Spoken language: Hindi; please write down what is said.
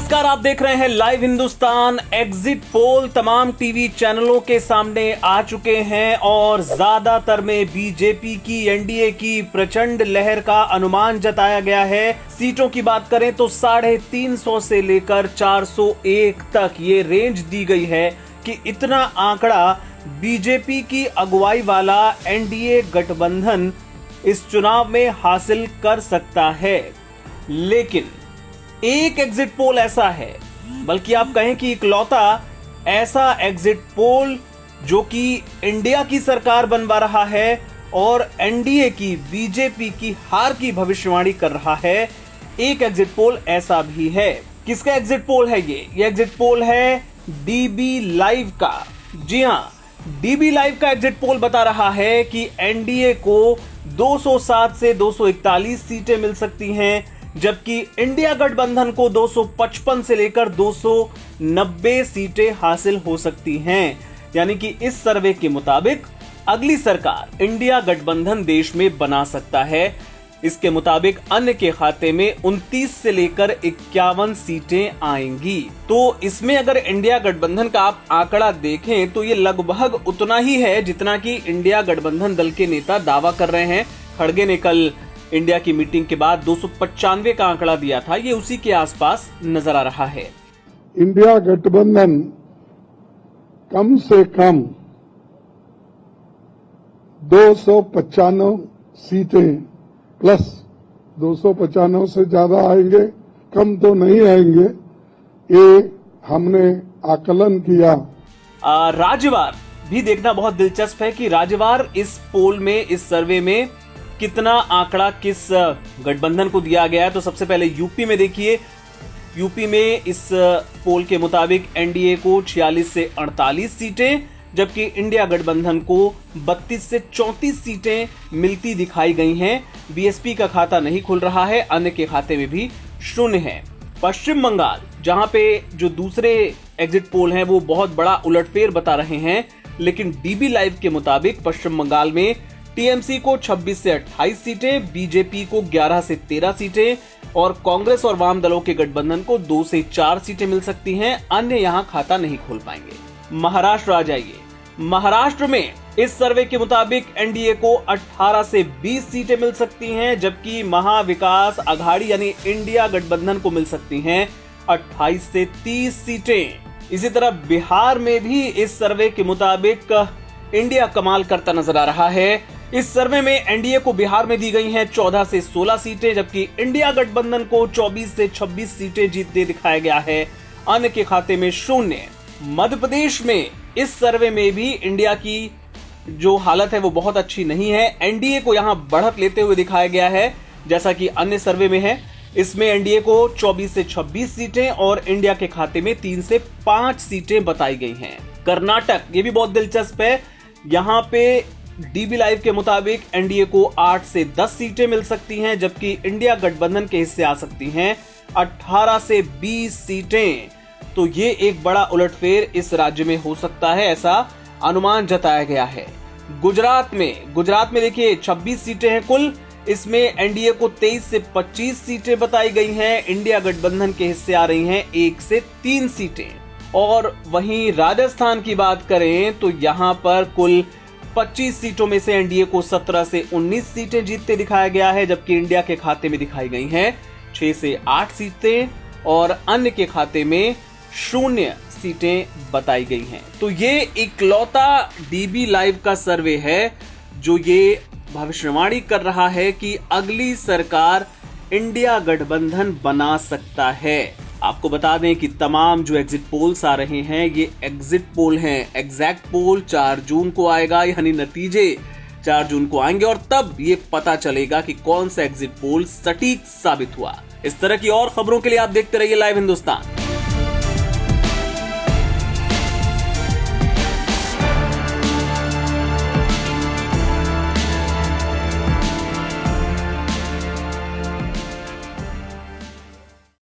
नमस्कार, आप देख रहे हैं लाइव हिंदुस्तान। एग्जिट पोल तमाम टीवी चैनलों के सामने आ चुके हैं और ज्यादातर में बीजेपी की एनडीए की प्रचंड लहर का अनुमान जताया गया है। सीटों की बात करें तो 350 से लेकर 401 तक ये रेंज दी गई है कि इतना आंकड़ा बीजेपी की अगुवाई वाला एनडीए गठबंधन इस चुनाव में हासिल कर सकता है। लेकिन एक एग्जिट पोल ऐसा है, बल्कि आप कहें कि इकलौता ऐसा एग्जिट पोल जो कि इंडिया की सरकार बनवा रहा है और एनडीए की बीजेपी की हार की भविष्यवाणी कर रहा है। एक एग्जिट पोल ऐसा भी है। किसका एग्जिट पोल है ये एग्जिट पोल है डीबी लाइव का। जी हां, डीबी लाइव का एग्जिट पोल बता रहा है कि एनडीए को 207 से 241 सीटें मिल सकती हैं, जबकि इंडिया गठबंधन को 255 से लेकर 290 सीटें हासिल हो सकती हैं। यानी कि इस सर्वे के मुताबिक अगली सरकार इंडिया गठबंधन देश में बना सकता है। इसके मुताबिक अन्य के खाते में 29 से लेकर 51 सीटें आएंगी। तो इसमें अगर इंडिया गठबंधन का आप आंकड़ा देखें तो ये लगभग उतना ही है जितना कि इंडिया गठबंधन दल के नेता दावा कर रहे हैं। खड़गे ने कल इंडिया की मीटिंग के बाद 295 का आंकड़ा दिया था, ये उसी के आसपास नजर आ रहा है। इंडिया गठबंधन कम से कम 295 सीटें प्लस 295 से ज्यादा आएंगे, कम तो नहीं आएंगे, ये हमने आकलन किया। राज्यवार भी देखना बहुत दिलचस्प है कि राज्यवार इस पोल में, इस सर्वे में कितना आंकड़ा किस गठबंधन को दिया गया है। तो सबसे पहले यूपी में देखिए, यूपी में इस पोल के मुताबिक एनडीए को 46 से 48 सीटें, जबकि इंडिया गठबंधन को 32 से 34 सीटें मिलती दिखाई गई हैं। बीएसपी का खाता नहीं खुल रहा है, अन्य के खाते में भी शून्य है। पश्चिम बंगाल, जहां पे जो दूसरे एग्जिट पोल हैं वो बहुत बड़ा उलटफेर बता रहे हैं, लेकिन डीबी लाइव के मुताबिक पश्चिम बंगाल में टीएमसी को 26 से 28 सीटें, बीजेपी को 11 से 13 सीटें और कांग्रेस और वाम दलों के गठबंधन को 2 से 4 सीटें मिल सकती हैं। अन्य यहां खाता नहीं खोल पाएंगे। महाराष्ट्र आ जाइए। महाराष्ट्र में इस सर्वे के मुताबिक एनडीए को 18 से 20 सीटें मिल सकती हैं, जबकि महाविकास आघाड़ी यानी इंडिया गठबंधन को मिल सकती हैं 28 से 30 सीटें। इसी तरह बिहार में भी इस सर्वे के मुताबिक इंडिया कमाल करता नजर आ रहा है। इस सर्वे में एनडीए को बिहार में दी गई हैं 14 से 16 सीटें, जबकि इंडिया गठबंधन को 24 से 26 सीटें जीतते दिखाया गया है। अन्य के खाते में शून्य। मध्य प्रदेश में इस सर्वे में भी इंडिया की जो हालत है वो बहुत अच्छी नहीं है। एनडीए को यहां बढ़त लेते हुए दिखाया गया है, जैसा कि अन्य सर्वे में है। इसमें एनडीए को 24 से 26 सीटें और इंडिया के खाते में 3 से 5 सीटें बताई गई हैं। कर्नाटक, ये भी बहुत दिलचस्प है। यहां पे डीबी लाइव के मुताबिक एनडीए को 8 से 10 सीटें मिल सकती हैं, जबकि इंडिया गठबंधन के हिस्से आ सकती हैं 18 से 20 सीटें। तो ये एक बड़ा उलटफेर इस राज्य में हो सकता है, ऐसा अनुमान जताया गया है। गुजरात में देखिए 26 सीटें हैं कुल। इसमें एनडीए को 23 से 25 सीटें बताई गई हैं, इंडिया गठबंधन के हिस्से आ रही हैं 1 से 3 सीटें। और वहीं राजस्थान की बात करें तो यहां पर कुल 25 सीटों में से एनडीए को 17 से 19 सीटें जीतते दिखाया गया है, जबकि इंडिया के खाते में दिखाई गई हैं 6 से 8 सीटें और अन्य के खाते में 0 सीटें बताई गई हैं। तो ये इकलौता डीबी लाइव का सर्वे है जो ये भविष्यवाणी कर रहा है कि अगली सरकार इंडिया गठबंधन बना सकता है। आपको बता दें कि तमाम जो एग्जिट पोल्स आ रहे हैं ये एग्जिट पोल हैं। एग्जैक्ट पोल 4 जून को आएगा, यानी नतीजे 4 जून को आएंगे और तब ये पता चलेगा कि कौन सा एग्जिट पोल सटीक साबित हुआ। इस तरह की और खबरों के लिए आप देखते रहिए लाइव हिंदुस्तान।